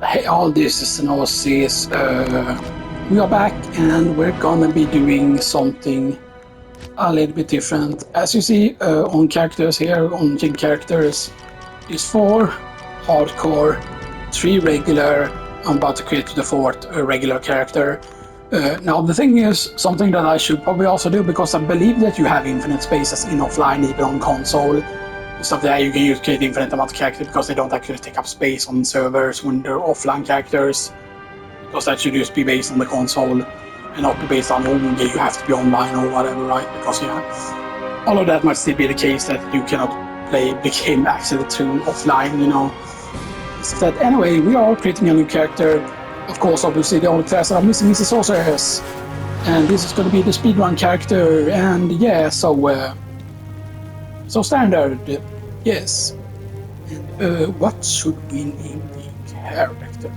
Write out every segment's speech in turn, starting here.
Hey all, this is Nosis. We are back and we're gonna be doing something a little bit different. As you see on characters here, on Jig characters, is 4 hardcore, 3 regular. I'm about to create the 4th regular character. Now the thing is, something that I should probably also do, because I believe that you have infinite spaces in offline, even on console. Stuff that you can use create infinite amount of characters because they don't actually take up space on servers when they're offline characters. Because that should just be based on the console and not be based on you have to be online or whatever, right? Because yeah, all of that might still be the case that you cannot play the game actually through offline, you know. So that anyway, we are creating a new character. Of course, obviously the only class that I'm missing is the sorceress. And this is going to be the speedrun character, and yeah, so standard, yes. And what should we name the character?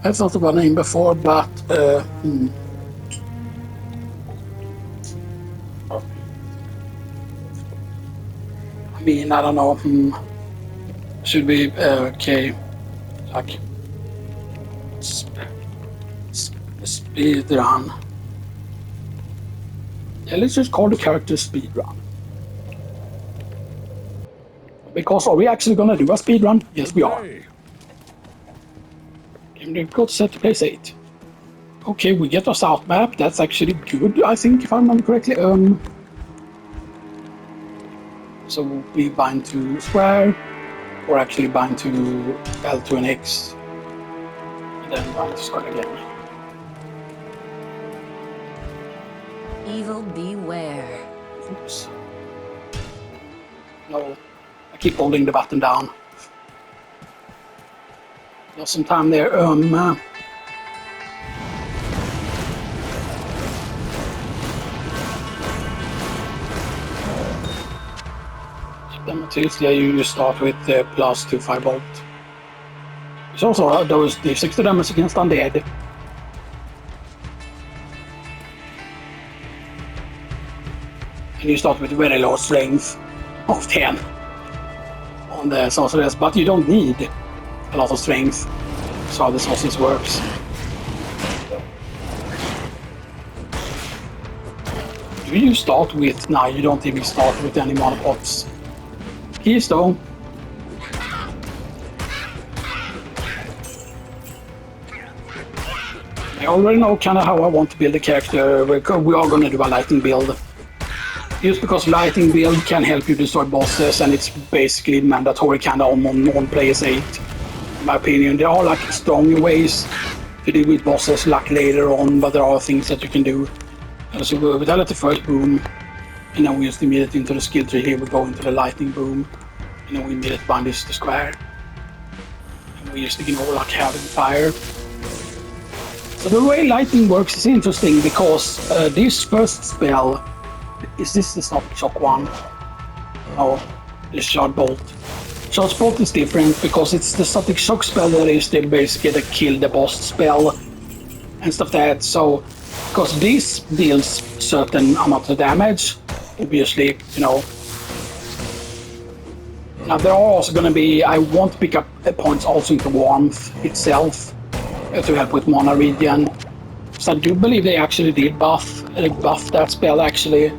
I've thought of a name before, but I mean, I don't know. Should we okay, like speedrun? Yeah, let's just call the character speedrun. Because are we actually gonna do a speedrun? Yes, we are. Game difficult set to place 8. Okay, we get a south map. That's actually good, I think, if I remember correctly. So we bind to square, or actually bind to L2 and X, and then bind to square again. Evil beware. Oops. No, I keep holding the button down. Lost some time there. Yeah, you start with plus 2 firebolt. There's also those d6 damage against undead. And you start with very low strength of 10 on the sorceress, but you don't need a lot of strength. That's how the sorceress works. Do you start with? No, you don't even start with any mana pots. Keys though. I already know kind of how I want to build a character. We are going to do a lighting build. Just because lighting build can help you destroy bosses, and it's basically mandatory kind of on players 8. In my opinion, there are like strong ways to deal with bosses like later on, but there are things that you can do. So we tell it the first boom, and then we just immediately into the skill tree here we go into the lightning boom, and then we immediately bind this to square. And we just ignore like having fire. So the way lightning works is interesting because this first spell, is this the shock one? No, this shard bolt. Shard bolt is different because it's the static shock spell that is the basically the kill the boss spell and stuff like that. So because this deals certain amount of damage, obviously, you know. Now there are also going to be, I want to pick up points also into warmth itself to help with mana regen. So I do believe they actually did buff that spell actually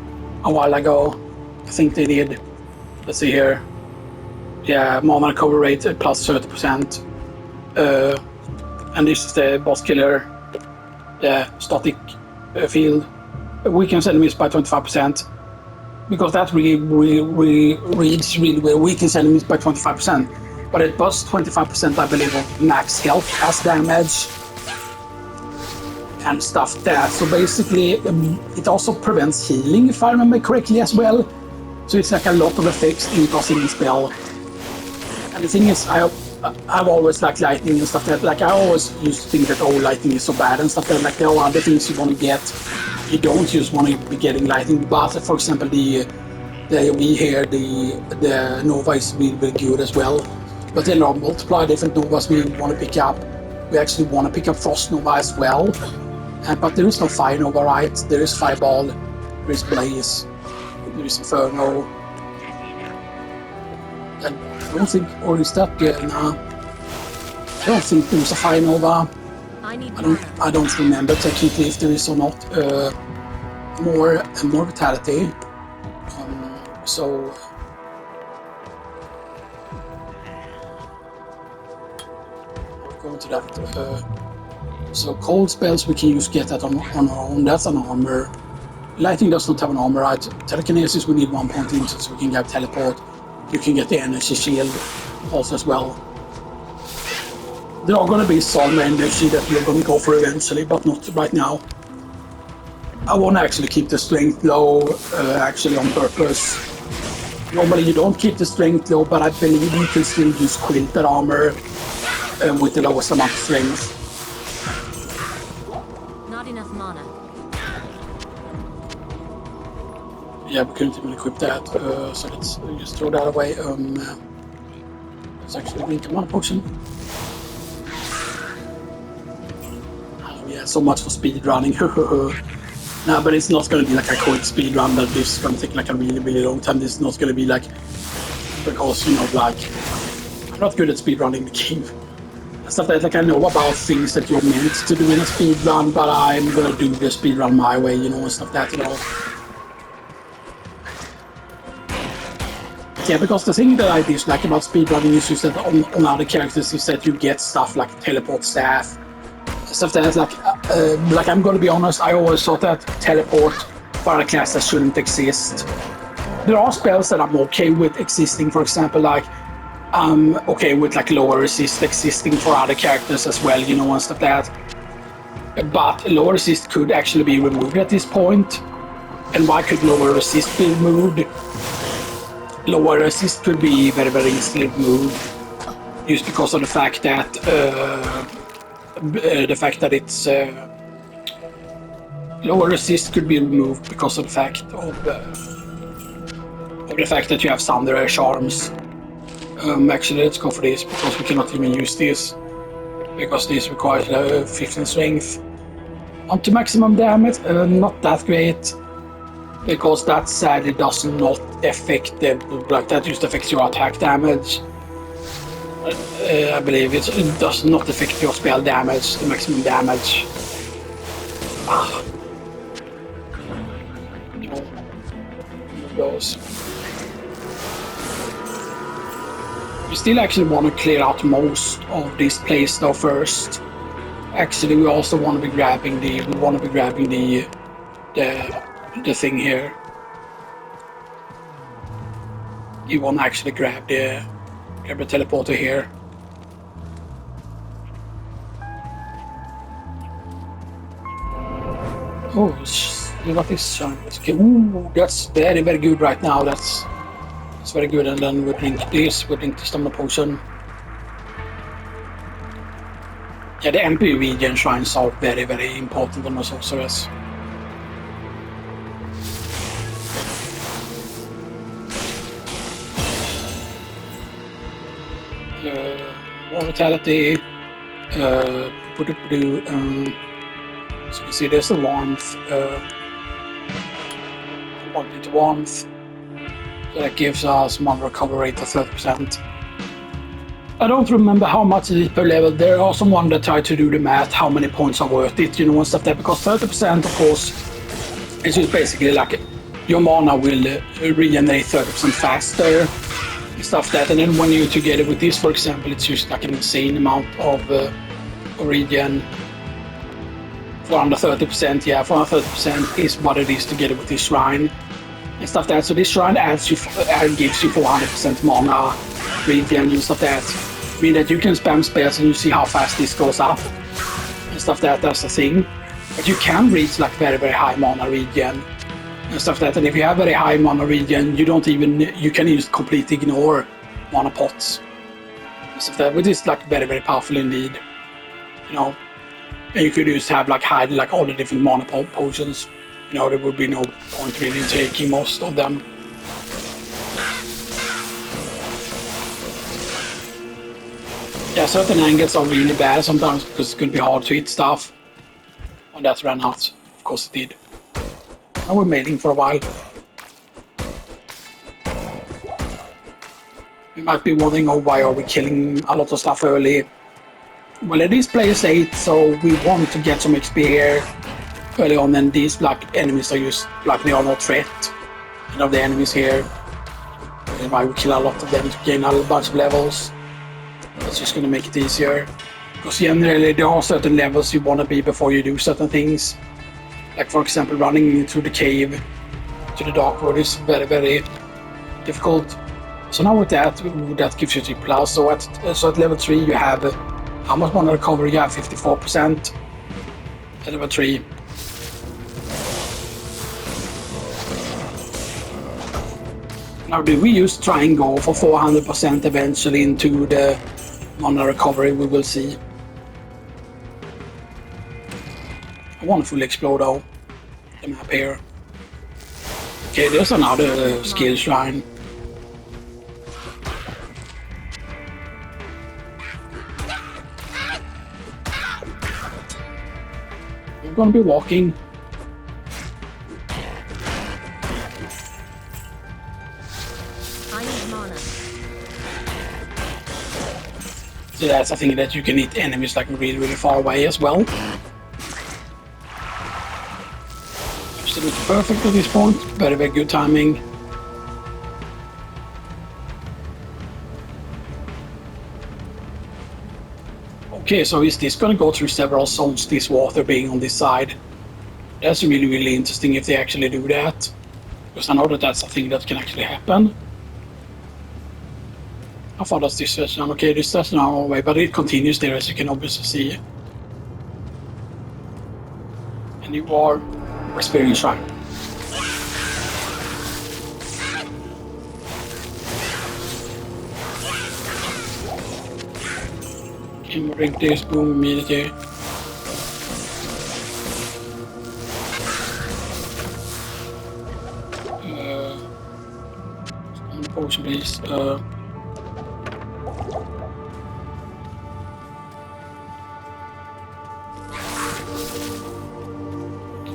a while ago. I think they did. Let's see here. Yeah, mana recovery rate at plus 30%. And this is the boss killer. The static field. Weakens enemies by 25%. Because that really reads really well. Weakens enemies by 25%. But it does 25%, I believe, of max health as damage. And stuff there. So basically, it also prevents healing, if I remember correctly, as well. So it's like a lot of effects in a single spell. And the thing is, I've always liked lightning and stuff like that. Like I always used to think that lightning is so bad and stuff like that. Like there are other things you want to get. You don't just want to be getting lightning. But for example, the Nova is really good as well. But there are multiple different Novas we want to pick up. We actually want to pick up Frost Nova as well. But there is no Fire Nova, right? There is Fireball, there is Blaze, there is Inferno. And I don't think, or is that good? Nah. don't think there's a fire nova. I I don't remember technically if there is or not more vitality. So we'll go into that. So cold spells we can use get that on our own. That's an armor. Lightning does not have an armor, right? Telekinesis we need 1 point into, so we can get teleport. You can get the energy shield also as well. There are going to be some energy that we're going to go for eventually, but not right now. I want to actually keep the strength low, actually on purpose. Normally you don't keep the strength low, but I believe you can still use quilted armor with the lowest amount of strength. Not enough mana. Yeah, we couldn't even equip that, so let's just throw that away. Let's actually drink a mana potion. Yeah, so much for speedrunning. No, but it's not going to be like a quick speedrun that this is going to take like a really long time. This is not going to be like, because, you know, like, I'm not good at speedrunning the game. Stuff that, like, I know about things that you're meant to do in a speedrun, but I'm going to do the speedrun my way, you know, and stuff that, you know. Yeah, because the thing that I dislike about speedrunning is just that on other characters is that you get stuff like teleport staff. Stuff that, like I'm gonna be honest, I always thought that teleport for other classes shouldn't exist. There are spells that I'm okay with existing, for example, like I'm okay with like lower resist existing for other characters as well, you know, and stuff like that. But lower resist could actually be removed at this point. And why could lower resist be removed? Lower resist could be very easily removed, just because of the fact that it's lower resist could be removed because of the fact that you have Thunder Charms. Actually, let's go for this because we cannot even use this because this requires 15 strength. On to maximum damage, not that great because that sadly does not affect the like that just affects your attack damage. I believe it does not affect your spell damage, the maximum damage. Those. We still actually want to clear out most of this place though first. Actually, we also want to be grabbing the thing here. You want to actually grab the teleporter here. Oh, what is shine? Okay. Ooh, that's very good right now. That's very good. And then we drink this. We drink the stamina potion. Yeah, the MP region shrines are very important on the sorceress. More vitality. So you see there's the warmth. One into warmth. So that gives us one recovery rate of 30%. I don't remember how much it is per level. There are someone that tried to do the math, how many points are worth it, you know, and stuff there, because 30% of course is just basically like your mana will regenerate 30% faster. Stuff that, and then when you together with this, for example, it's just like an insane amount of regen. 430%, yeah, 430% is what it is together with this shrine and stuff that. So this shrine gives you 400% mana regen and stuff that. I mean that you can spam spells and you see how fast this goes up and stuff that. That's the thing. But you can reach like very high mana regen and stuff that. And if you have very high mana regen, you can just completely ignore mana pots and stuff that, which is like very powerful indeed, you know. And you could just have like hide like all the different mana potions, you know. There would be no point really in taking most of them. Yeah, certain angles are really bad sometimes because it could be hard to hit stuff. And that ran out, of course it did. And we're mailing for a while. You might be wondering, oh, why are we killing a lot of stuff early? Well, it is players 8, so we want to get some XP here early on, and these black enemies are just like they are no threat. And of the enemies here, and why we kill a lot of them to gain a bunch of levels. That's just gonna make it easier. Because generally there are certain levels you want to be before you do certain things. Like for example, running through the cave to the dark world is very, very difficult. So now with that gives you 3+. So at level 3 you have how much mana recovery? You have 54% at level 3. Now did we just try and go for 400% eventually into the mana recovery? We will see. I want to fully explore though the map here. Okay, there's another skill shrine. We're gonna be walking. I need mana. So that's a thing that you can hit enemies like really, really far away as well. Absolutely perfect at this point. Very, very good timing. Okay, so is this gonna go through several zones, this water being on this side? That's really, really interesting if they actually do that. Because I know that that's a thing that can actually happen. How far does this stretch down? Okay, this stretches down all the way, but it continues there as you can obviously see. And you are Experience Shrine. Okay, we'll drink this, boom, immediately. Potion please.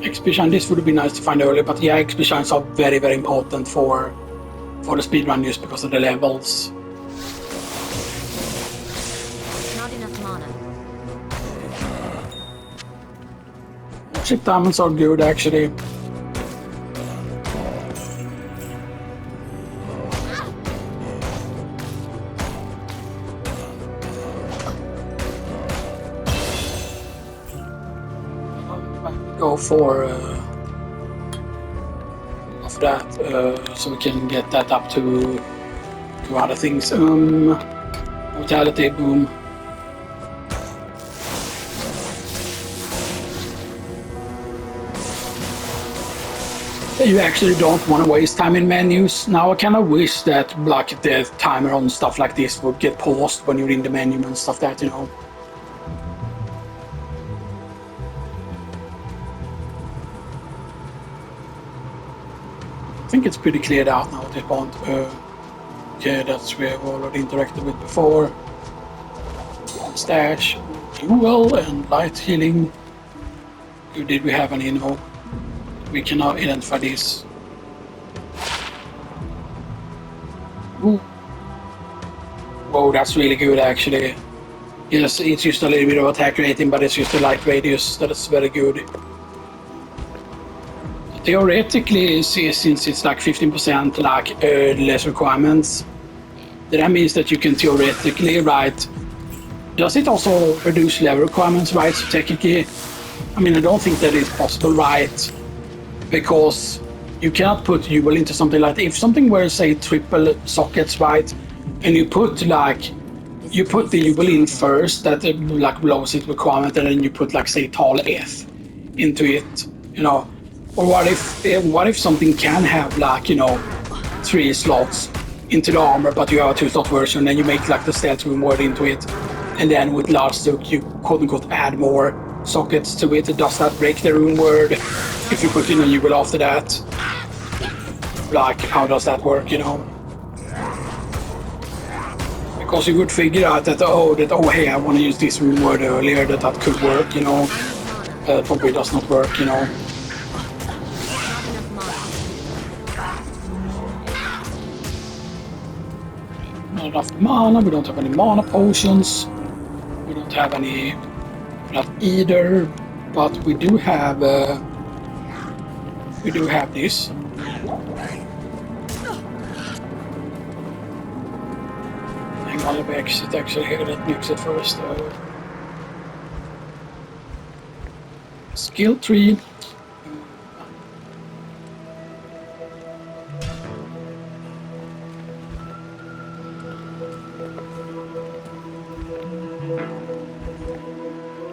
XP shine, this would be nice to find earlier, but yeah, XP shines are very, very important for the speedrun just because of the levels. Not enough mana. Chip diamonds are good actually. Go for of that so we can get that up to other things. Mortality, boom. You actually don't want to waste time in menus. Now I kind of wish that like the timer on stuff like this would get paused when you're in the menu and stuff that, you know. I think it's pretty cleared out now at this point. Okay, that's where I've already interacted with before. Stash, fuel, and light healing. Did we have any? No. We cannot identify this. Ooh. Whoa, that's really good actually. Yes, it's just a little bit of attack rating, but it's just a light radius. That is very good. Theoretically, since it's like 15% like less requirements, that means that you can theoretically write. Does it also reduce level requirements, right? So technically, I mean, I don't think that is possible, right? Because you cannot put Jubel into something like that. If something were, say, triple sockets, right, and you put the Jubel in first, that like blows its requirement, and then you put like say tall F into it, you know. Or what if something can have like, you know, 3 slots into the armor, but you have a 2-slot version, and you make like the stealth room word into it, and then with large silk you quote unquote add more sockets to it. Does that break the rune word if you put in a Jubel after that? Like, how does that work, you know? Because you would figure out that oh hey, I want to use this rune word earlier, that could work, you know. Probably does not work, you know. Not enough mana, we don't have any mana potions. We don't have any that either, but we do have this. Hang on, let me exit actually here. Let me exit first. Skill tree.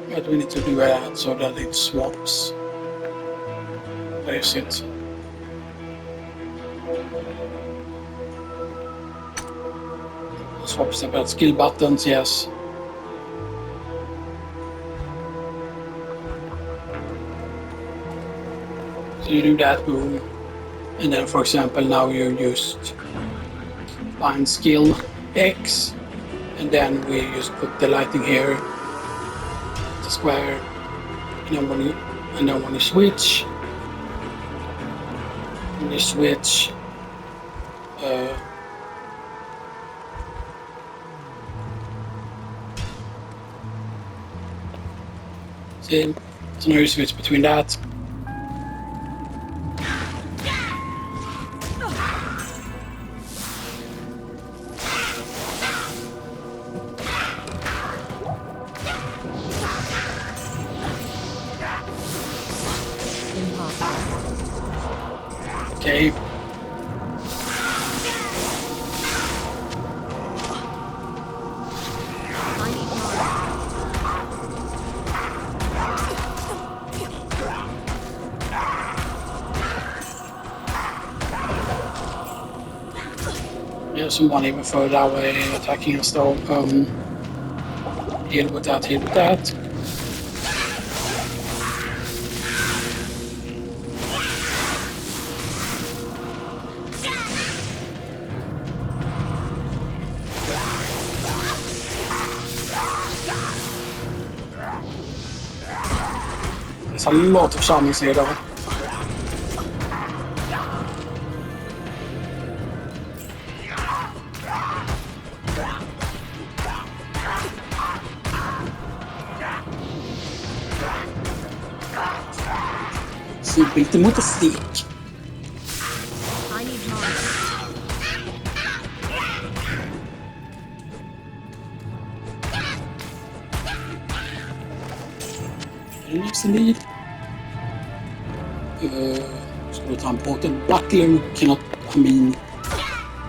But we need to do that so that it swaps. Where is it? Swap separate skill buttons, yes. So you do that, boom. And then, for example, now you just find skill X, and then we just put the lighting here, the square, and then when you switch, see, so now you switch between that. Okay. Yeah, someone even further away attacking us though. Heal with that, heal with that. There's a lot of summons here though. Byter mot stik. I need more. Next indeed. Ska vi ta en portal buckler? Cannot, I mean,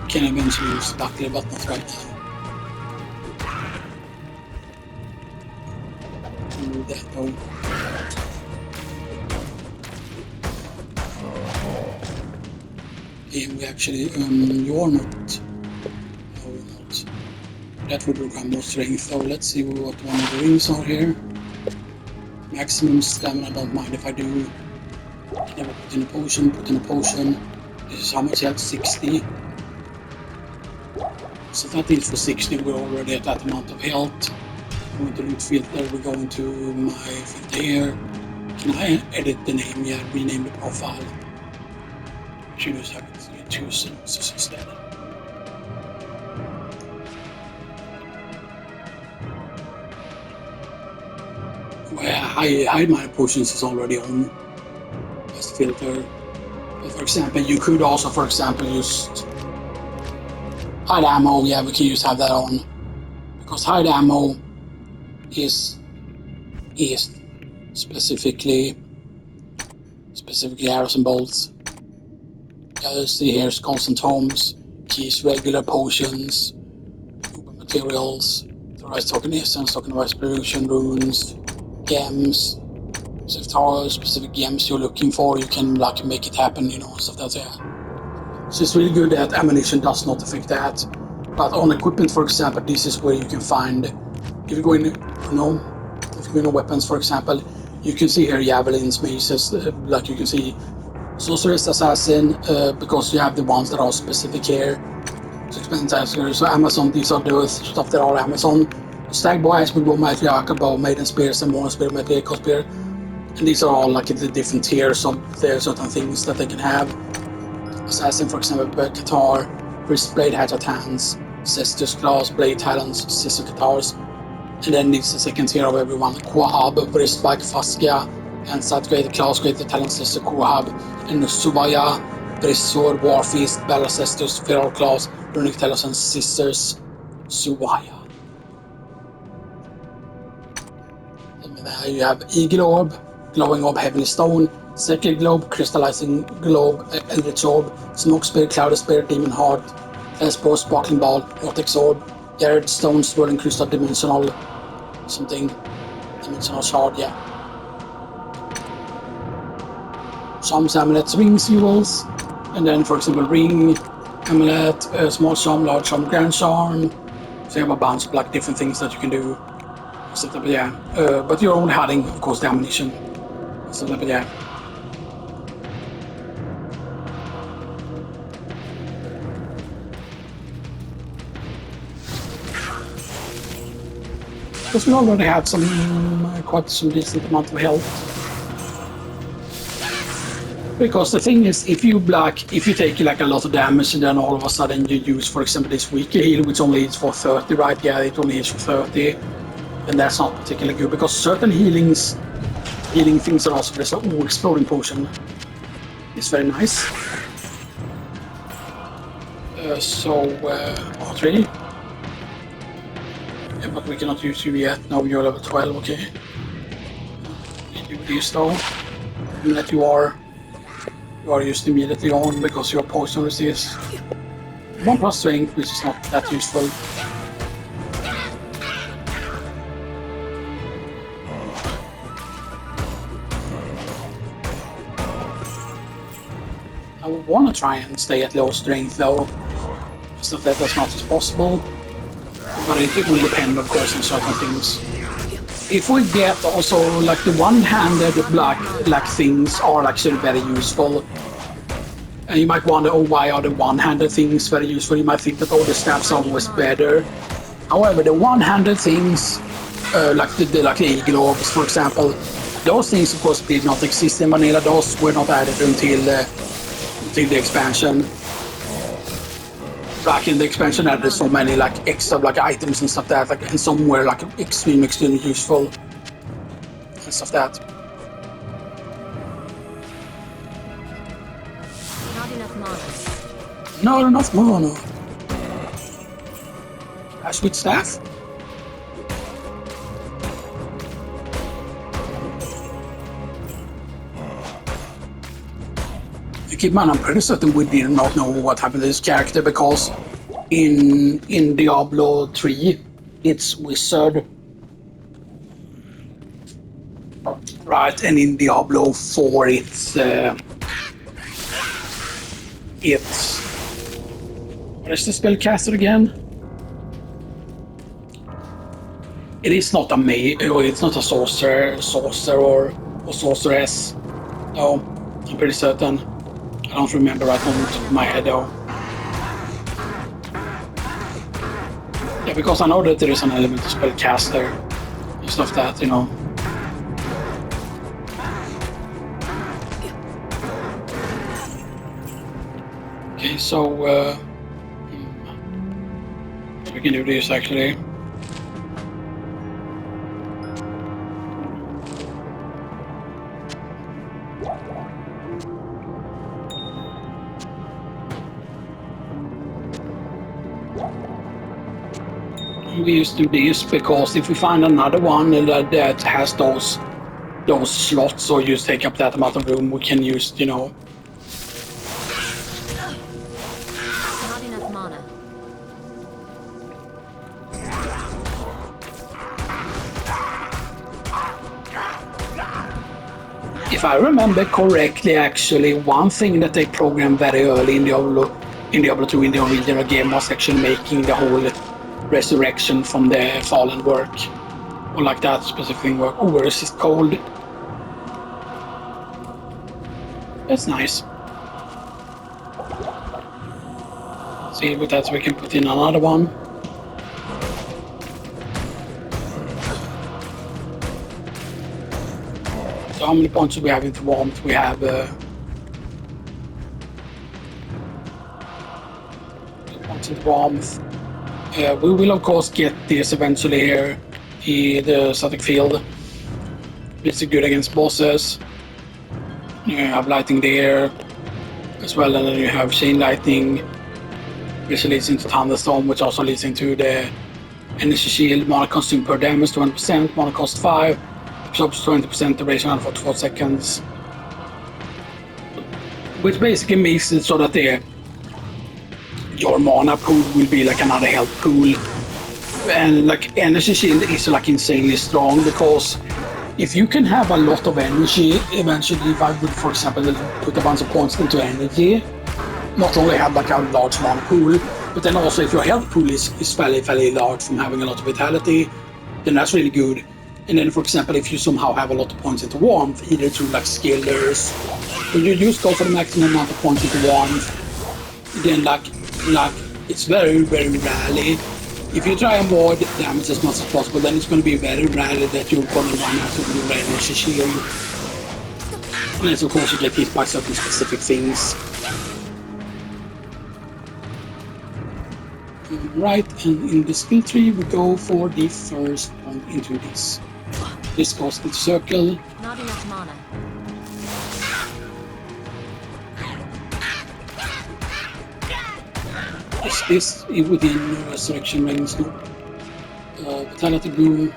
can eventually use buckler but not right now. That though. We actually, you're not. No, you're not. That would require more strength, though. Let's see what one of the rings are here. Maximum stamina, don't mind if I do. Never put in a potion, This is how much health, 60. So that is for 60, we're already at that amount of health. I'm going to loot filter, we're going to my filter here. Can I edit the name? Yeah, rename the profile. Should just have it choose instead. Well, hide my potions is already on. Just filter. But for example, you could also, for example, just hide ammo. Yeah, we can just have that on because hide ammo is specifically arrows and bolts. You see here constant tomes, keys, regular potions, materials, the right token essence, token of inspiration, runes, gems. So if there are specific gems you're looking for, you can like make it happen, you know, stuff that's there. So it's really good that ammunition does not affect that. But on equipment, for example, this is where you can find, if you go in, if you go into weapons, for example, you can see here javelins, maces, like you can see Sorceress, Assassin, because you have the ones that are specific here. So Amazon, these are the stuff that are Amazon. Stag Boy, Iceman Bow, Mighty Archer Bow, Maiden Spear, Samoan Spear, Medical Spear. And these are all like the different tiers, so there are certain things that they can have. Assassin, for example, Qatar, Wrist Blade, Hatchet Hands, Sisters Claws, Blade Talons, Scissor Guitars. And then this is the second tier of everyone. Quahab, Brispike, Faskia, and Satgrade, Class Grade, Talent Sister, Quahab, and Subaya, Brisor, Warfeast, Ballacestus, Feral Class, Runic Telos, and Sisters, Subaya. And there you have Eagle Orb, Glowing Orb, Heavenly Stone, Sacred Globe, Crystallizing Globe, Eldritch Orb, Smoke Spirit, Cloud Spirit, Demon Heart, Spore, Sparkling Ball, Vortex Orb, Jared Stone, Swirling Crystal, Dimensional, something, Dimensional Shard, yeah. Charms, Amulets, Rings, Jewels, and then for example Ring, Amulet, Small Charm, Large Charm, Grand Charm. So you have a bunch of like different things that you can do. But yeah, but you're only hiding, of course, the ammunition. But yeah. Because we already had quite some decent amount of health. Because the thing is, if you take like a lot of damage and then all of a sudden you use, for example, this weaker heal, which only hits for 30, right? Yeah, it only hits for 30. Then that's not particularly good, because certain healing things are also there's an exploding potion. It's very nice. R3. Yeah, but we cannot use you yet. No, you're level 12, okay. You do this though. And that you are used immediately on because your poison resist. 1+ strength, which is not that useful. I would want to try and stay at low strength though, so that as much as possible. But it will depend, of course, on certain things. If we get also like the one-handed black things are actually very useful. And you might wonder, oh, why are the one-handed things very useful? You might think that all the staffs are always better. However, the one-handed things, like the Eagle Orbs, for example, those things, of course, did not exist in vanilla. Those were not added until the expansion. Back in the expansion, there's so many like extra like items and stuff that like, and some were like extremely useful and stuff that. Not enough mana. Not enough mana. Ash with staff. Keep in mind, I'm pretty certain we did not know what happened to this character, because in Diablo 3 it's Wizard, right, and in Diablo 4 it's what is the spellcaster again? It is not a mage, it's not a sorcerer or sorceress. No, I'm pretty certain. I don't remember right on the top of my head though. Yeah, because I know that there is an element of spellcaster and stuff that, you know. Okay, so we can do this actually. We used to do this because if we find another one that has those slots, or just take up that amount of room, we can use, you know. Not enough mana. If I remember correctly, actually, one thing that they programmed very early in Diablo 2 in the original game was actually making the whole resurrection from the fallen work, or like that specific thing work. Oh, resist cold. That's nice. See, with that we can put in another one. So how many points do we have into warmth? We have 2 points into warmth. We will of course get this eventually here The static field. It's good against bosses. You have lighting there as well, and then you have chain lighting, which leads into thunderstorm, which also leads into the energy shield. Mana consumed per damage 20%, mana cost 5, absorbs 20% duration for 4 seconds. Which basically makes it so that your mana pool will be like another health pool. And like energy shield is like insanely strong, because if you can have a lot of energy, eventually if I would, for example, put a bunch of points into energy, not only have like a large mana pool, but then also if your health pool is fairly large from having a lot of vitality, then that's really good. And then, for example, if you somehow have a lot of points into warmth, either through like skillers, when you use go for the maximum amount of points into warmth, then like it's very rarely. If you try and avoid damage as much as possible, then it's going to be very rarely that you're going to run out of your energy shield. Unless of course you get hit by certain specific things. Right, and in the skill tree we go for the first point into this. This goes into circle. Not enough mana. Is this within Resurrection range now? Vitality Boom.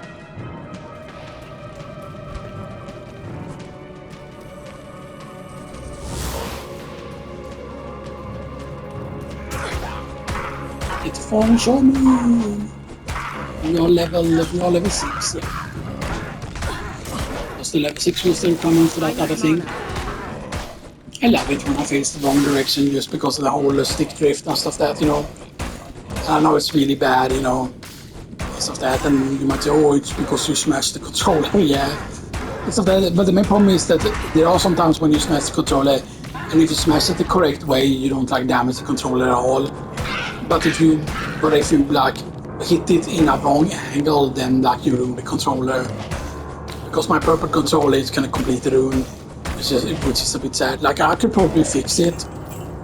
It's fun, show me! We are level 6, yeah. Was the level 6 will still come in for that other thing? I love it when I face the wrong direction just because of the whole stick drift and stuff that, you know. I know it's really bad, you know, stuff that, and you might say, oh, it's because you smashed the controller, yeah. Stuff that, but the main problem is that there are some times when you smash the controller, and if you smash it the correct way, you don't like damage the controller at all. But if you like hit it in a wrong angle, then like you ruin the controller. Because my purple controller is kind of completely ruined. Which is a bit sad. Like I could probably fix it.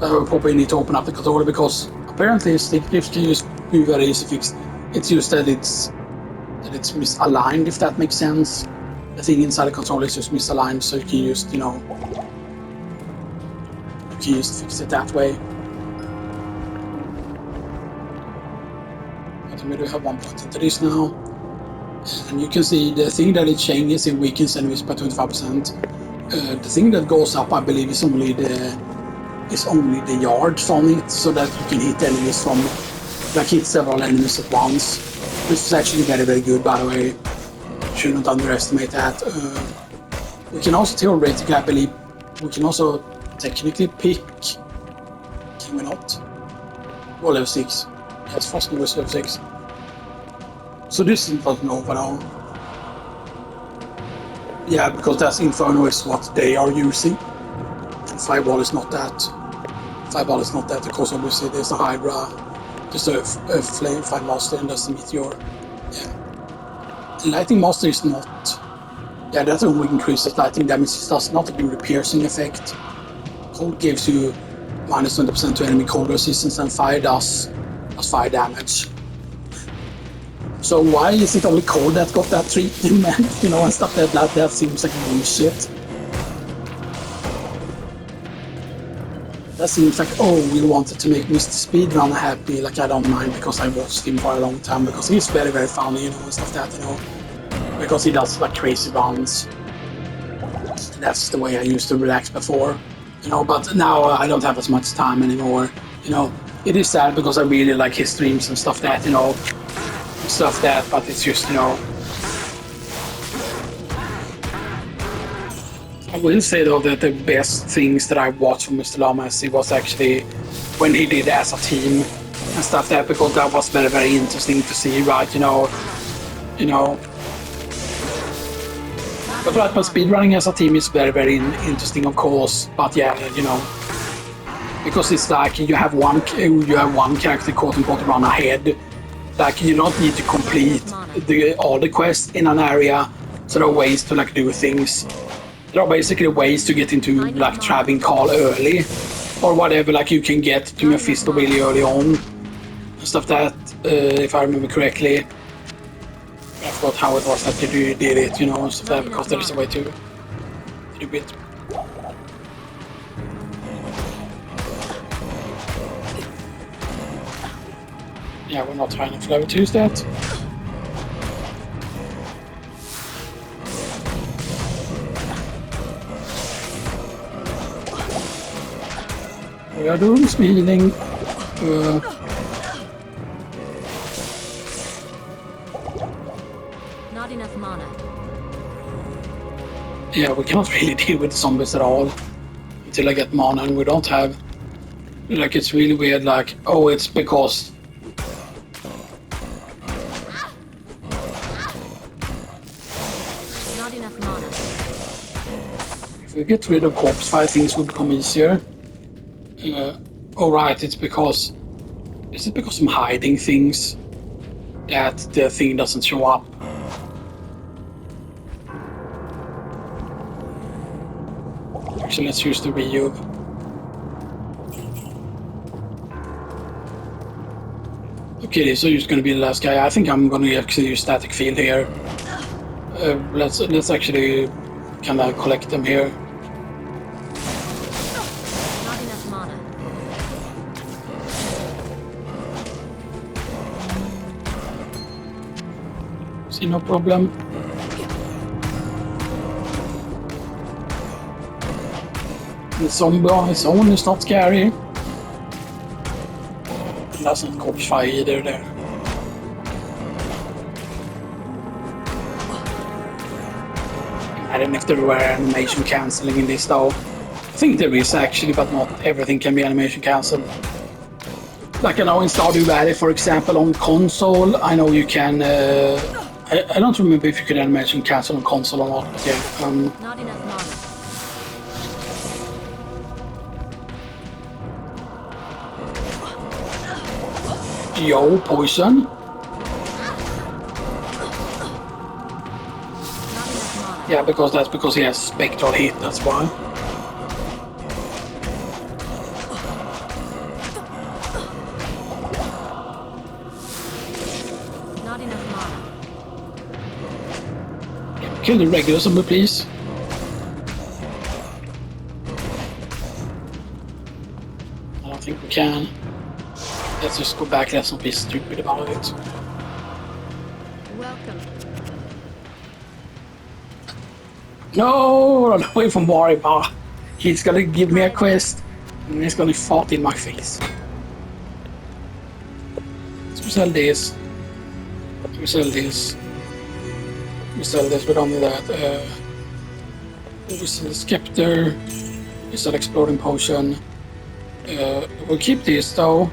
I would probably need to open up the controller, because apparently stick drift can just be very easy to fix. It's just that it's misaligned, if that makes sense. The thing inside the controller is just misaligned, so you can just, you know, you can just fix it that way. But we do have 1 point into this now. And you can see the thing that it changes, it weakens enemies by 25%. The thing that goes up, I believe, is only the yards on it, so that you can hit enemies from, like hit several enemies at once, which is actually very good, by the way. Shouldn't underestimate that. We can also theoretically, I believe, we can also technically pick. Can we not? Well, level 6. Yes, Frosty was level 6. So this is not Nova now. Yeah, because that's Inferno is what they are using. And Fireball is not that. Fireball is not that, because obviously there's the Hydra, there's a Flame Fire Master, and there's the Meteor. Yeah. The Lightning Master is not. Yeah, that only increases lightning damage. It does not do the piercing effect. Cold gives you minus 20% to enemy cold resistance, and fire does fire damage. So why is it only cold that got that treatment, you know, and stuff like that? That seems like bullshit. That seems like, oh, we wanted to make Mr. Speedrun happy. Like, I don't mind, because I watched him for a long time, because he's very funny, you know, and stuff like that, you know. Because he does like crazy runs. That's the way I used to relax before, you know, but now I don't have as much time anymore, you know. It is sad, because I really like his streams and stuff that, you know. Stuff that, but it's just, you know. I will say though that the best things that I watched from Mr. Lamassy was actually when he did as a team and stuff that, because that was very interesting to see, right? You know. But right, but speedrunning as a team is very interesting, of course. But yeah, you know, because it's like you have one character quote unquote run ahead. Like, you don't need to complete all the quests in an area, so there are ways to like do things. There are basically ways to get into like Traveling Call early, or whatever. Like you can get to Mephisto really early on, and stuff that, if I remember correctly. I forgot how it was that you did it, you know, so Not because enough there is a mana. way to do it. Yeah, we're not trying to level 2 yet. We are doing speeding. Not enough mana. Yeah, we cannot really deal with zombies at all until I get mana, and we don't have. Like, it's really weird, like, oh, it's because. Not enough mana. If we get rid of corpse fight, things will become easier. Oh, right, it's because. Is it because I'm hiding things that the thing doesn't show up? Actually, let's use the reuse. Okay, so you're just gonna be the last guy. I think I'm gonna actually use static field here. Let's actually kind of collect them here. Not enough mana. See, no problem. The zombie on its own is not scary. It doesn't corpse fire either there. I don't know if there were animation cancelling in this though. I think there is actually, but not everything can be animation cancelled. Like I know in Stardew Valley, for example, on console, I know you can. I don't remember if you could animation cancel on console or not. But yeah. Not enough mana. Yo, poison. Not enough mana. Yeah, that's because he has spectral hit. That's why. Not enough mana. Kill the regular zombie, please. I don't think we can. Let's just go back. Let's not be stupid about it. Welcome. No, run away from Warrior. He's gonna give me a quest, and he's gonna fart in my face. Let's sell this. We sell this. We sell this. We don't need that. We sell Scepter. We sell Exploding Potion. We'll keep this though.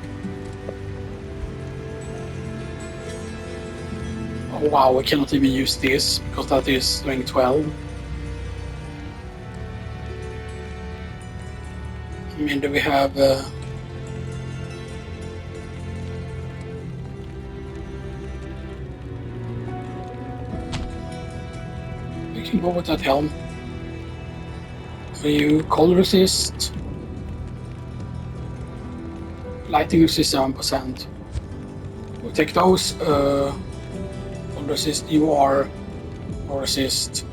Oh wow, we cannot even use this because that is rank 12. I mean, do we have... we can go with that helm. Are you cold resist? Lighting resist 7%. We'll take those. Cold resist, you are. Or resist.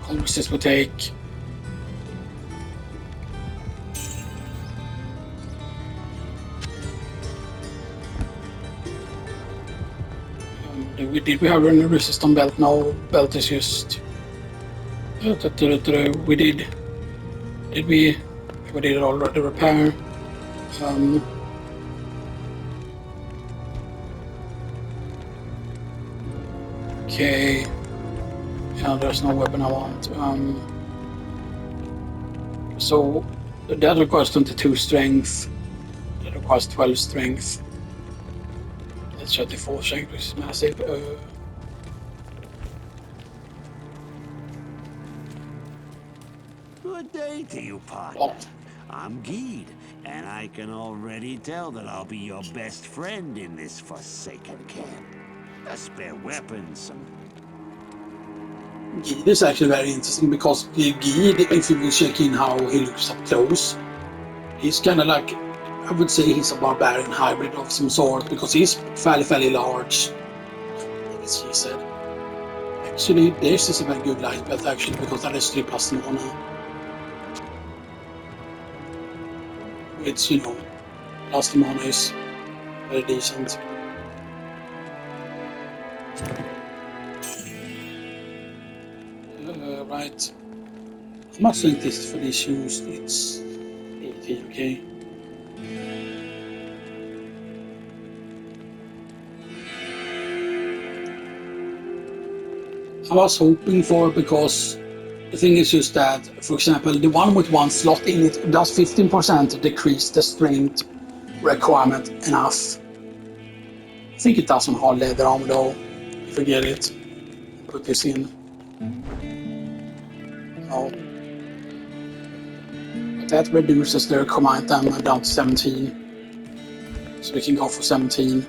Cold resist will take. Did we have any resist on belt? No, belt is used. We did. Did we? We did already repair. Okay. Yeah, there's no weapon I want. So that requires 22 strength. That requires 12 strength. That's 34 strength, which is massive. Good day to you, partner. Oh. I'm Geed, and I can already tell that I'll be your best friend in this forsaken camp. A spare weapon, some... Geed is actually very interesting because Geed, if you will check in how he looks up close, he's kind of like, I would say he's a barbarian hybrid of some sort because he's fairly large. as she said. Actually, this is a very good light path actually, because that is 3 plus mana. It's, you know, plus mana is very decent. Right. How much is this for these shoes? It's 80, okay. I was hoping for, because the thing is just that, for example, the one with 1 slot in it does 15% decrease the strength requirement enough. I think it does on hard leather armor though, if we get it. Put this in. No. But that reduces the command time down to 17. So we can go for 17, and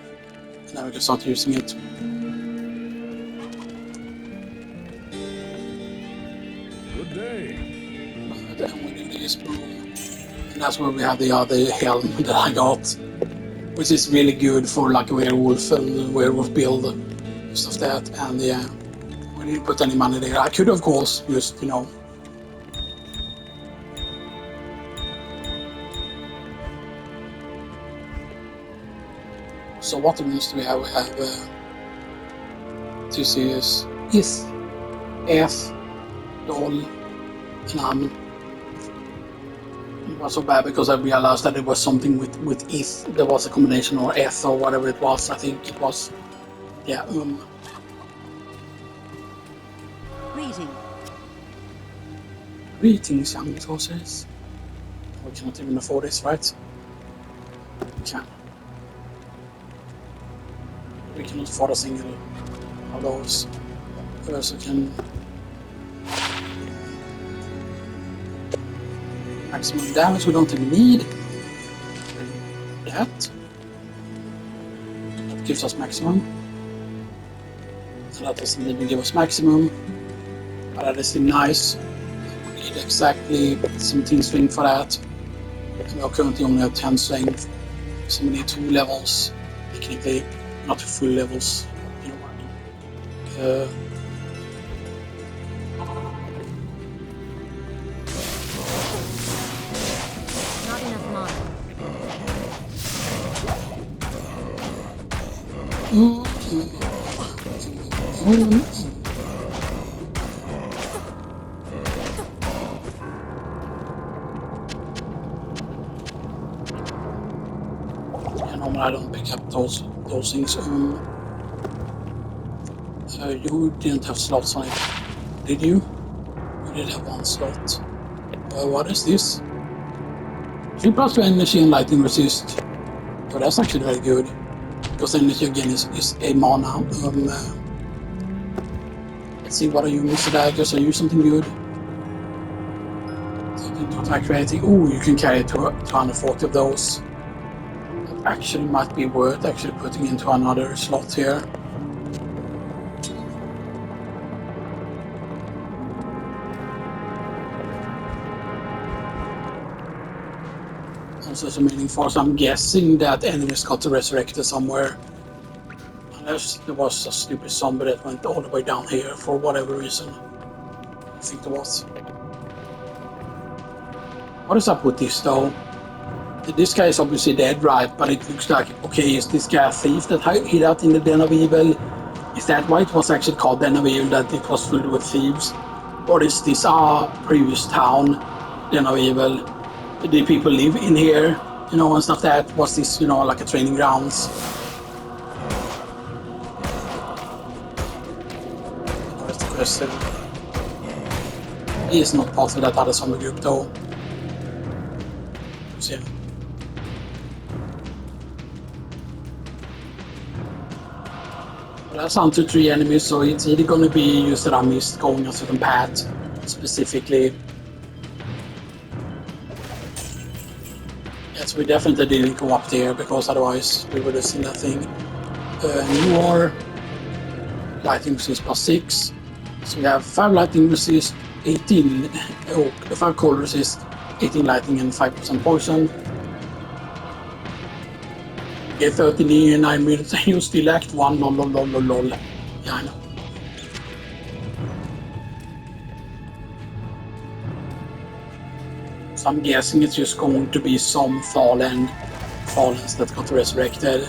then we can start using it. Good day. Then we do this boom. And that's where we have the other helm that I got, which is really good for like a werewolf and werewolf build, stuff that. And yeah, we didn't put any money there. I could of course just, you know, so what runes do we have? We have this is Ith, F, Dol, and Am. It was so bad because I realized that it was something with Ith. There was a combination, or Eth or whatever it was. I think it was, yeah. Greeting. Greetings, young sources. We cannot even afford this, right? We can. We cannot afford a single of those. We also can maximum damage we don't even need. That gives us maximum. And that doesn't even give us maximum. But that is still nice. We need exactly 17 strength for that. And we are currently only at 10 strength. So we need 2 levels. Technically, not full levels. You know what I mean. Not enough mana. Yeah, normally I don't pick up those things. You didn't have slots on it, did you? You did have 1 slot. What is this? 3 plus 2 energy and lightning resist. Oh, that's actually very good. Because energy again is a mana. Let's see, what are you, Mr. Daggers? Are you something good? Something to attack rating. Ooh, you can carry 240 of those. That actually might be worth actually putting into another slot here. Also remaining for, so I'm guessing that enemies got resurrected somewhere. Unless there was a stupid zombie that went all the way down here for whatever reason. I think there was. What is up with this though? This guy is obviously dead, right? But it looks like, okay, is this guy a thief that hid out in the Den of Evil? Is that why it was actually called Den of Evil, that it was filled with thieves? Or is this our previous town, Den of Evil? Did people live in here, you know, and stuff that? Was this, you know, like a training grounds? That's the question. He is not part of that other zombie group though. So, yeah. Well, that's down to 3 enemies, so it's either going to be just that I missed going a certain path specifically. Yes, we definitely didn't go up there, because otherwise we would have seen that thing. More lightning resist plus 6. So we have 5 lightning resist, 18 5 cold resist, 18 lightning, and 5% poison. Get 39 minutes and you still act 1, lol. Yeah, I know. So I'm guessing it's just going to be some Fallens that got resurrected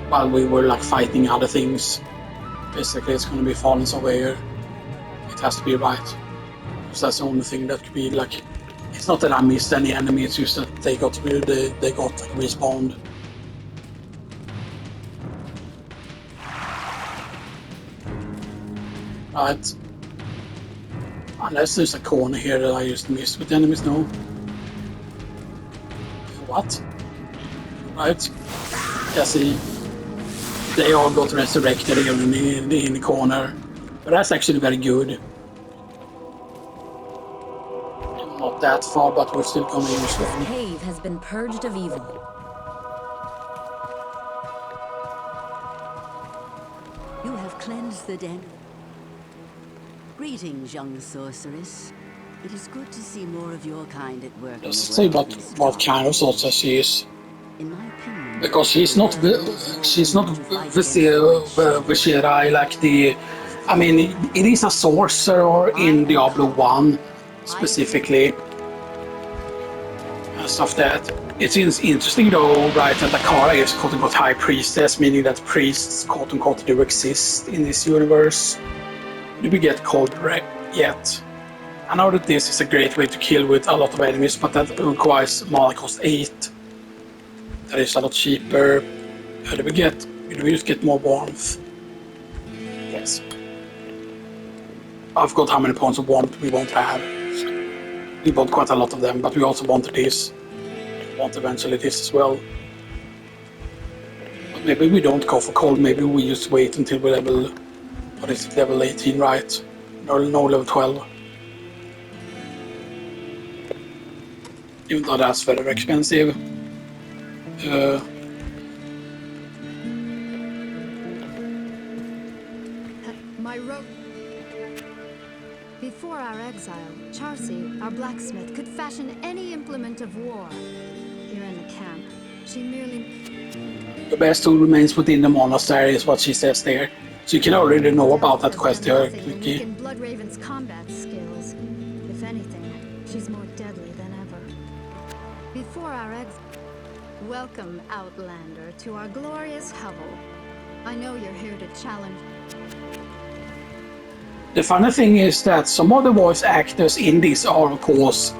while we were like fighting other things. Basically, it's going to be Fallens over here. It has to be right. Because that's the only thing that could be like. It's not that I missed any enemy, it's just that they got like, respawned. Right. Unless there's a corner here that I just missed with the enemies, no. What? Right. Yeah, see. They all got resurrected here in the corner. But that's actually very good. Not that far, but we're still gonna use This one. cave has been purged of evil. You have cleansed the den. Greetings, young sorceress. It is good to see more of your kind at work. Let's see what kind of sorceress she is. In my opinion, Because she's not Viscerai like the. I mean, it is a sorcerer in Diablo 1 specifically. And stuff that. It's interesting though, right, that Akara is quote unquote high priestess, meaning that priests quote unquote do exist in this universe. Do we get cold yet? I know that this is a great way to kill with a lot of enemies, but that requires mana cost 8. That is a lot cheaper. Do we just get more warmth? Yes. I've got how many points of warmth we won't have. We bought quite a lot of them, but we also wanted this. We want eventually this as well. But maybe we don't go for cold, maybe we just wait until we're level, what is it, level 18, right? No, level 12. Even though that's very expensive. My rope. Before our exile, Charcy, our blacksmith, could fashion any implement of war. Here in the camp, she merely... The best tool remains within the monastery is what she says there. So you can already know about that quest here, Vicky. In Bloodraven's combat skills. If anything, she's more deadly than ever. Before our exile... Welcome, Outlander, to our glorious hovel. I know you're here to challenge... The funny thing is that some of the voice actors in this are, of course,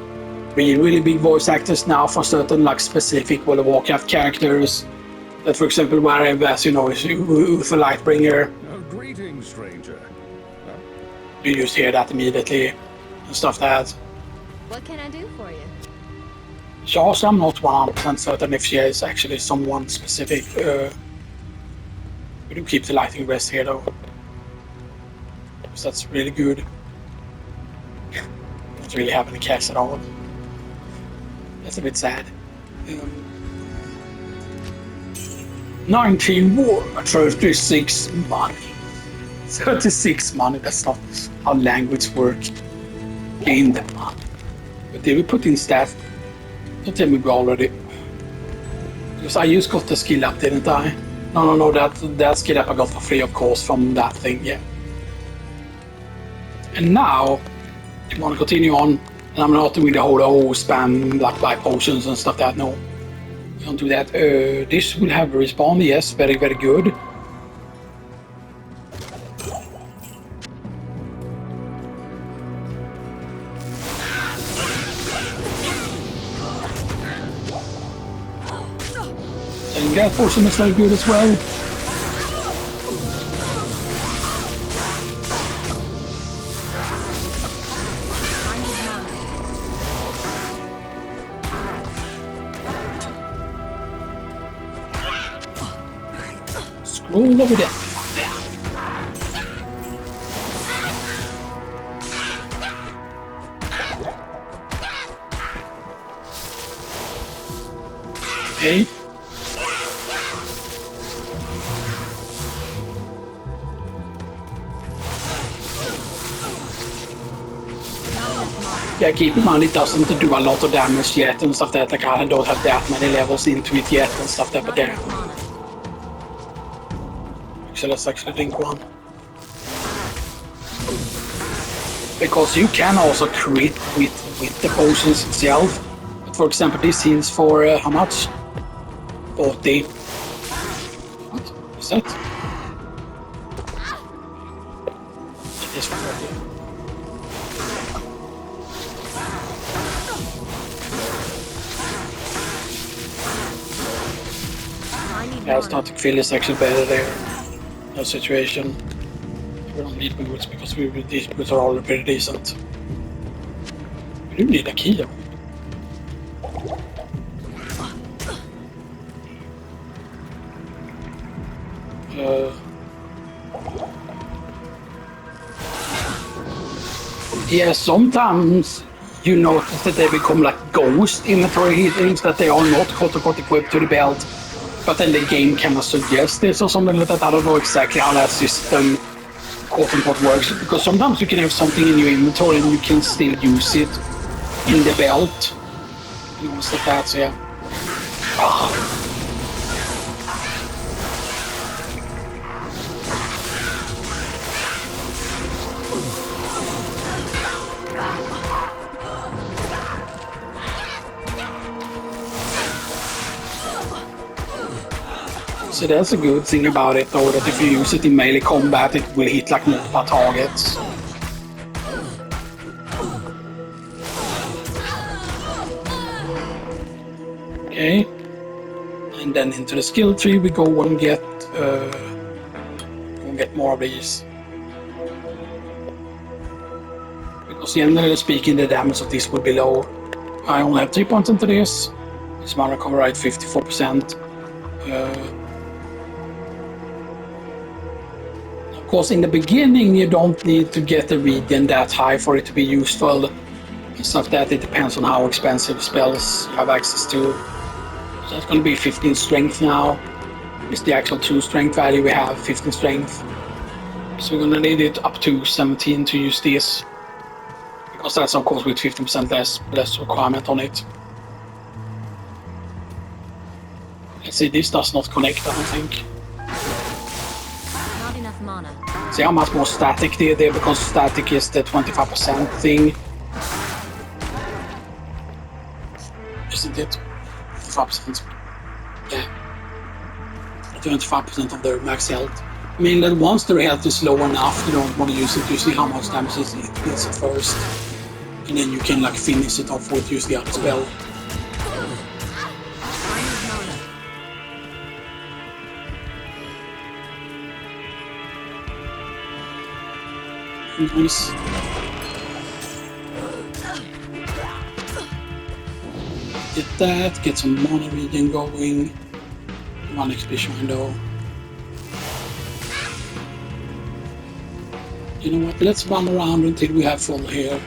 really big voice actors now for certain like specific World of Warcraft characters. That, for example, where I as you know, is Uther Lightbringer. Greetings, stranger. You just hear that immediately and stuff like that. What can I do for you? So I'm not 100% certain if she is actually someone specific. We do keep the lighting rest here though. Because that's really good. Don't really have any cash at all. That's a bit sad. 19 war, 36 money. 36 money, that's not how language works. Gain that money. But did we put in stats? Don't tell me we already. Because I just got the skill up, didn't I? No, that skill up I got for free, of course, from that thing, yeah. And now, if you want to continue on, and I'm not doing the whole spam, like buy potions and stuff that, no. We don't do that. This will have a respawn, yes, very good. And that potion is very good as well. Scroll over there. Okay. Yeah, keep in mind it doesn't do a lot of damage yet and stuff that. Like I don't have that many levels into it yet and stuff that, but yeah. So let's actually drink one. Because you can also crit with the potions itself. But for example, this heals for how much? 40. What is that? It is for 40. Yeah, static fill is actually better there. No situation. We don't need boots because these boots are all pretty decent. We do need a key though. Yeah, sometimes you notice that they become like ghost inventory things, that they are not quote-unquote equipped to the belt, but then the game kind of suggests this or something like that. I don't know exactly how that system quote-unquote works, because sometimes you can have something in your inventory and you can still use it in the belt. You know, stuff like that, so yeah. So that's a good thing about it though, that if you use it in melee combat it will hit like multiple targets. Okay. And then into the skill tree we go and get more of these. Because generally speaking the damage of this will be low. I only have 3 points into this. It's my recovery rate 54%. Of course, in the beginning, you don't need to get the regen that high for it to be useful. And stuff that it depends on how expensive spells you have access to. So that's going to be 15 strength now. It's the actual 2 strength value we have, 15 strength. So we're going to need it up to 17 to use this. Because that's of course with 15% less requirement on it. Let's see, this does not connect, I don't think. Not enough mana. See how much more static there, because static is the 25% thing. Isn't it? 25%. Yeah. 25% of their max health. I mean that once their health is low enough, you don't want to use it. You see how much damage it deals at first. And then you can like finish it off with use the other spell. Nice. Get that, get some mana regen going. 1 XP shrine though. You know what, let's run around until we have full here.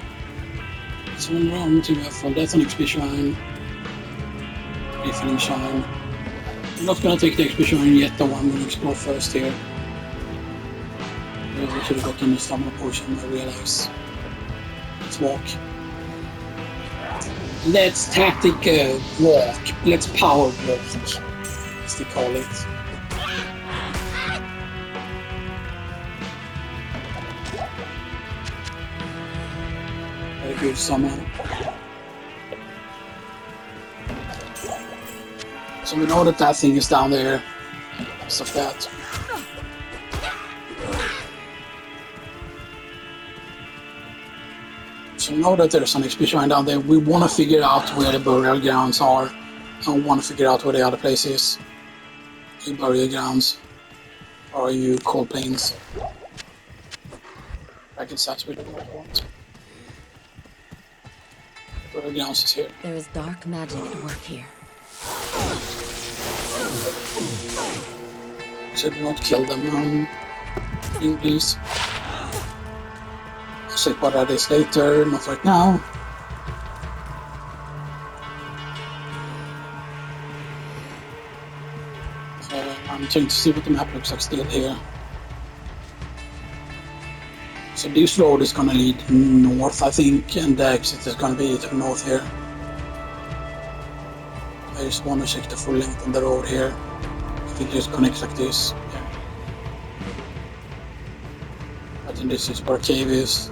Let's run around until we have full. That's an XP shrine. Refilling shrine. I'm not gonna take the XP shrine yet though, I'm gonna explore first here. I should have gotten the stamina potion, I realize. Let's walk. Let's tactic walk. Let's power walk, as they call it. Very good summon. So we know that that thing is down there. Stuff that. So now that there's an XP shrine down there, we want to figure out where the burial grounds are. And we want to figure out where the other place is. The burial grounds. Or are you cold plains? I guess that's where the want. Burial grounds is here. There is dark magic at work here. Should not kill them, please. I'll say what that is later, not right now. I'm trying to see what the map looks like still here. So this road is gonna lead north, I think, and the exit is gonna be to the north here. I just want to check the full length on the road here. If it just connects like this. Yeah. I And this is where cave is.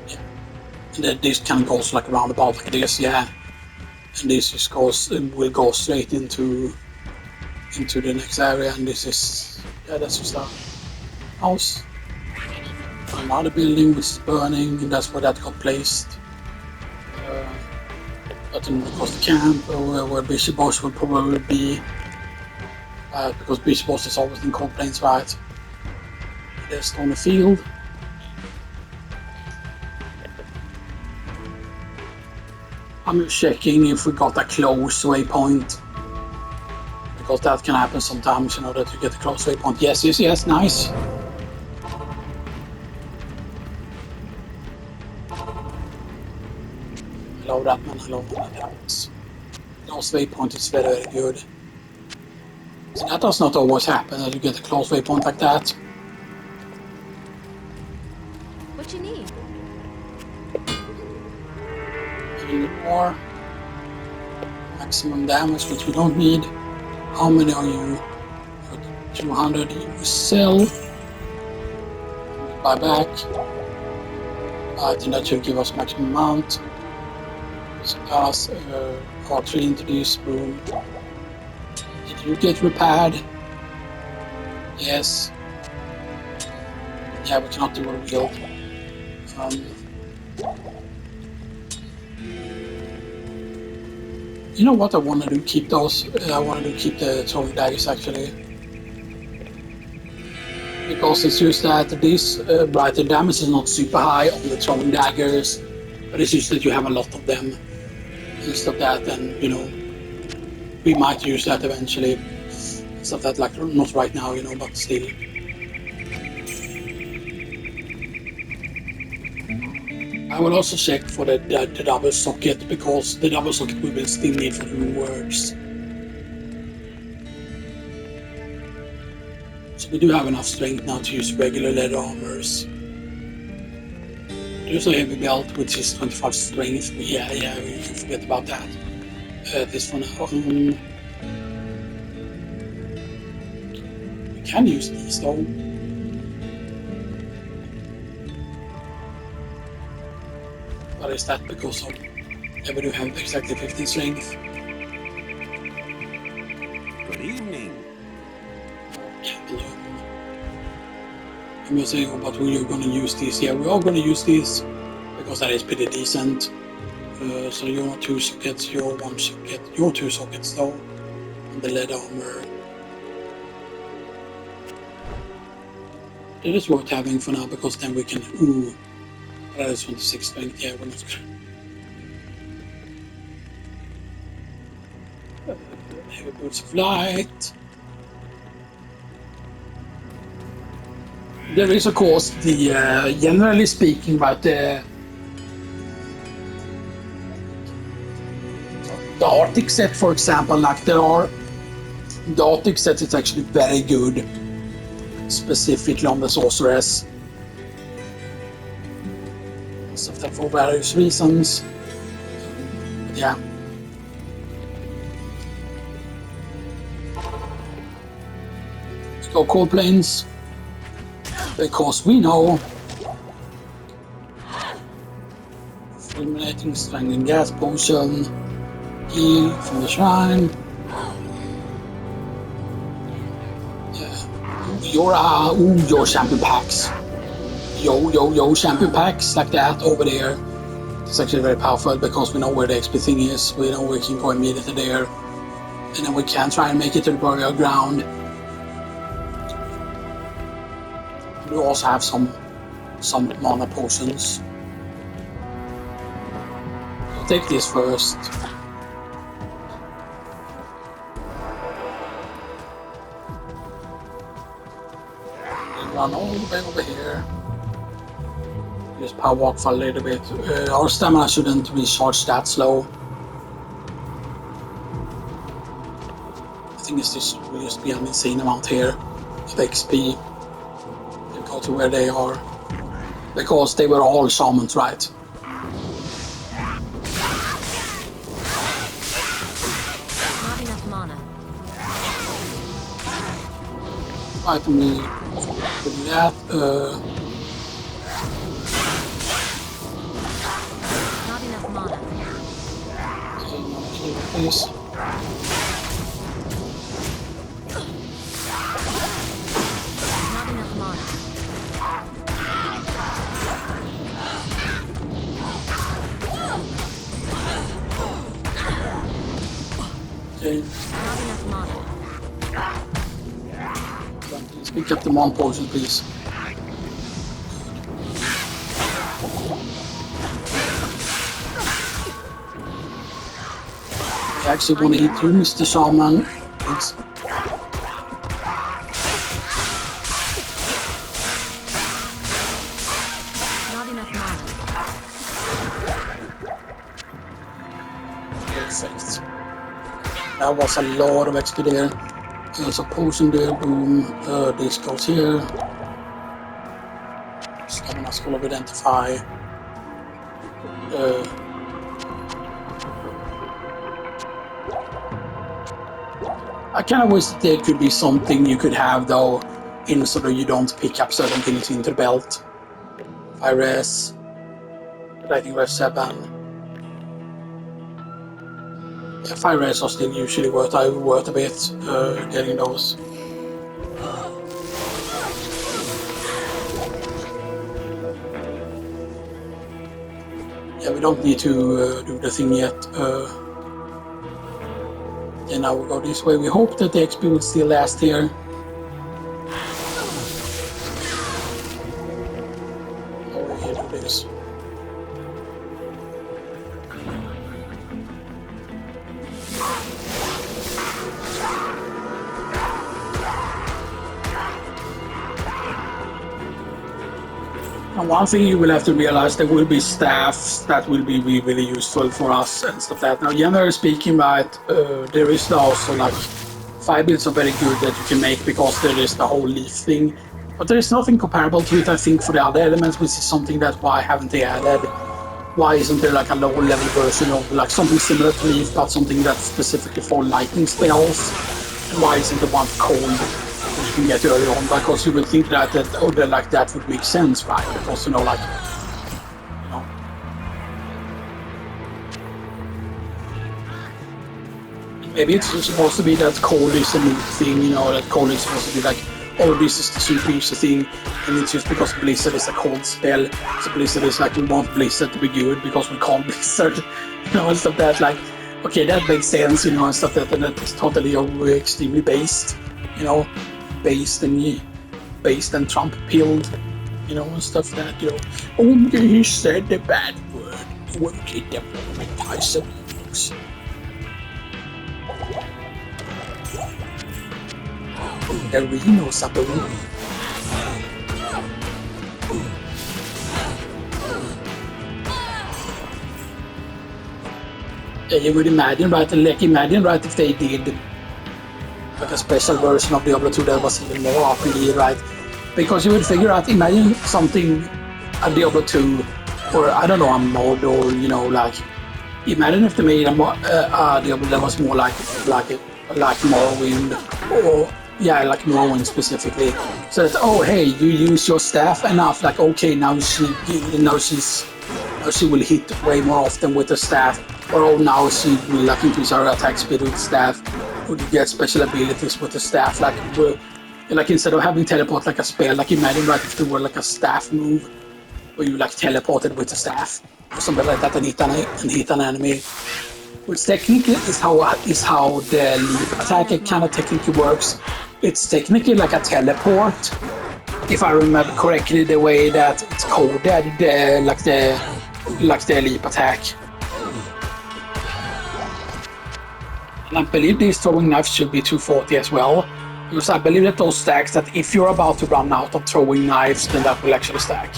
Yeah. And then this kind of goes like roundabout like this, yeah. And this just will go straight into the next area, and this is, yeah, that's just a house. Another building which is burning, and that's where that got placed. But then of course the camp where Bishop Boss will probably be, because Bishop Boss is always in Cold Plains, right? There's Stony Field. I'm just checking if we got a close waypoint, because that can happen sometimes, you know, that you get a close waypoint. Yes, yes, yes, nice. I love that, man. I love that happens. Close waypoint is very, very good. So that does not always happen, that you get a close waypoint like that. What you need? A little more. Maximum damage, which we don't need. How many are you? 200 you sell. Buy back. I think that should give us maximum amount. So pass R3 into this room. Did you get repaired? Yes. Yeah, we cannot do a rebuild. You know what I want to do? Keep those. I want to keep the throwing daggers actually. Because it's just that this brighter damage is not super high on the throwing daggers, but it's just that you have a lot of them. Instead of that, and you know, we might use that eventually. Instead of that, like not right now, you know, but still. I will also check for the double socket, because the double socket we will still need for the rewards. So we do have enough strength now to use regular leather armors. There's a heavy belt which is 25 strength. Yeah, we can forget about that. This one, we can use these though. But is that because of, yeah, we do have exactly 15 strength. Good evening. I'm just saying about who you're going to use these. Yeah, we are going to use these because that is pretty decent. So your 2 sockets, your 1 socket, your 2 sockets though, and the lead armor. It is worth having for now, because then we can, that is 26 strength, yeah, we're not heavy boots of light. There is of course the, generally speaking, but the Arctic set, for example, like the Arctic set is actually very good, specifically on the sorceress. So that for various reasons. Yeah. Let's go Cold Plains. Because we know eliminating strangling gas potion, heal from the shrine. Yeah. Your champion packs. Yo champion packs like that over there. It's actually very powerful because we know where the XP thing is. We know we can go immediately there, and then we can try and make it to the burial ground. We also have some mana potions. I'll take this first. And run all the way over here. Just power walk for a little bit. Our stamina shouldn't recharge that slow. I think it's just will just be an insane amount here of XP. Go to where they are, because they were all shamans, right? mana. Right, me with that. Not enough mana. Please. Not enough mana. Okay. Not enough mana. Please pick up the Mon potion, please. I actually want to eat you, Mr. Shaman. Thanks. Not enough mana. Perfect. That was a lot of XP there. There's a potion there, boom. This goes here. Stamina Skull of Identify. I kind of wish that there could be something you could have though, in so that you don't pick up certain things into the belt. Fire res, Lightning res 7. Yeah, fire res are still usually worth a bit, getting those. Yeah, we don't need to do the thing yet. Yeah, now we'll go this way. We hope that the XP will still last here. Over here to this. And one thing you will have to realize, there will be staffs that will be really useful for us and stuff like that. Now, generally speaking, right, there is also like 5 builds are very good that you can make because there is the whole leaf thing. But there is nothing comparable to it, I think, for the other elements, which is something that why haven't they added? Why isn't there like a lower level version of like something similar to leaf, but something that's specifically for lightning spells? And why isn't the one for cold? You can get early on, because you would think that like that would make sense, right? Because like maybe it's supposed to be that cold is a new thing, that cold is supposed to be like, oh, this is the super easy thing, and it's just because Blizzard is a cold spell, so Blizzard is like, we want Blizzard to be good because we call Blizzard, and stuff that, like, okay, that makes sense, and stuff that, and that is totally extremely based, based and Trump pilled, and stuff that, only he said the bad word, he won't get them monetized. The Reno submarine. Yeah, you would imagine, right? Right, if they did like a special version of Diablo 2 that was even more RPG, right? Because you would figure out, imagine something, a Diablo 2, or I don't know, a mod, or like, imagine if they made a Diablo that was more like Morrowind, or yeah, like Morrowind specifically. So that, oh hey, you use your staff enough, like okay, now she will hit way more often with the staff, or oh now she will like increase her attack speed with staff. Or you get special abilities with the staff, like instead of having teleport like a spell, like imagine right if there were like a staff move where you like teleported with the staff or something like that and hit an enemy. Which technically is how the leap attack kind of technically works. It's technically like a teleport, if I remember correctly, the way that it's coded, like the leap attack. And I believe these throwing knives should be 240 as well, because I believe that those stacks, that if you're about to run out of throwing knives, then that will actually stack.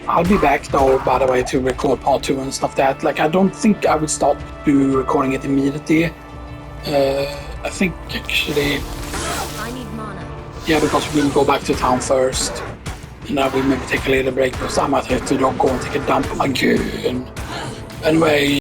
I'll be back though, by the way, to record part 2 and stuff that. Like, I don't think I would start recording it immediately. I think actually, I need mana. yeah, because we'll go back to town first. And I will maybe take a little break because I might have to go and take a dump again. Anyway.